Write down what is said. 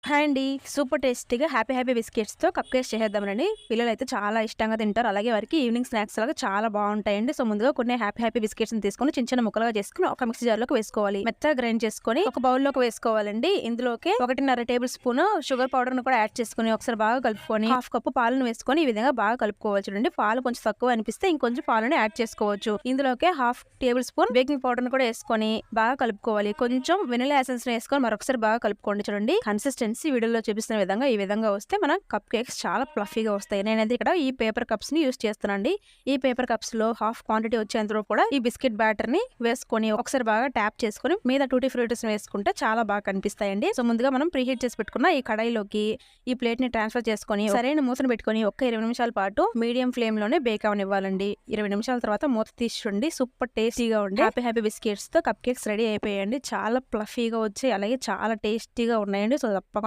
Hi అండి. Super టేస్టీగా happy బిస్కెట్స్‌తో cup cakes చేసేద్దామండి. పిల్లలైతే చాలా ఇష్టంగా తింటారు. అలాగే వారికి ఈవినింగ్ స్నాక్స్ లాగా చాలా బావుంటాయండి. సో, ముందుగా కొన్ని హ్యాపీ బిస్కెట్స్‌ని తీసుకొని చిన్న చిన్న ముక్కలుగా చేసుకొని ఒక మిక్సీ జార్‌లోకి వేసుకోవాలి. మెత్తగా గ్రైండ్ చేసుకొని ఒక బౌల్‌లోకి వేసుకోవాలండి. ఇందులోకి 1.5 టేబుల్ స్పూన్ షుగర్ పౌడర్‌ని కూడా యాడ్ చేసుకొని ఒకసారి బాగా కలుపుకొని హాఫ్ కప్పు పాలను వేసుకొని ఈ విధంగా బాగా కలుపుకోవాలి. చూడండి, పాలు కొంచెం తక్కువ అనిపిస్తే ఇంకొంచెం పాలని యాడ్ చేసుకోవచ్చు. ఇందులోకి హాఫ్ టేబుల్ స్పూన్ బేకింగ్ పౌడర్‌ని కూడా వేసుకొని బాగా కలుపుకోవాలి. కొంచెం వెనిల్లా ఎసెన్స్‌ని వేసుకొని మరొకసారి బాగా కలుపుకోండి. చూడండి, కన్సిస్టెన్సీ వీడియోలో చూపిస్తున్న విధంగా ఈ విధంగా వస్తే మన కప్ కేక్స్ చాలా ఫ్లఫీగా వస్తాయి. నేనైతే ఇక్కడ ఈ పేపర్ కప్స్ ని యూస్ చేస్తున్నానండి. ఈ పేపర్ కప్స్ లో హాఫ్ క్వాంటిటీ వచ్చేంత కూడా ఈ బిస్కెట్ బ్యాటర్ ని వేసుకొని ఒకసారి బాగా ట్యాప్ చేసుకొని మీద టూటీ ఫ్రూటీస్ వేసుకుంటే చాలా బాగా కనిపిస్తాయండి. సో, ముందుగా మనం ప్రీహీట్ చేసి పెట్టుకున్న ఈ కడాయిలోకి ఈ ప్లేట్ ని ట్రాన్స్ఫర్ చేసుకొని సరైన మూతను పెట్టుకొని ఒక్క 20 నిమిషాల పాటు మీడియం ఫ్లేమ్ లోనే బేక్ అవనివ్వాలండి. 20 నిమిషాల తర్వాత మూత తీసి చూడండి, సూపర్ టేస్టీగా ఉండి హ్యాపీ బిస్కెట్స్ తో కప్ కేక్స్ రెడీ అయిపోయాయండి. చాలా ఫ్లఫీగా వచ్చి అలాగే చాలా టేస్టీగా ఉన్నాయండి. సో, తప్పకుండా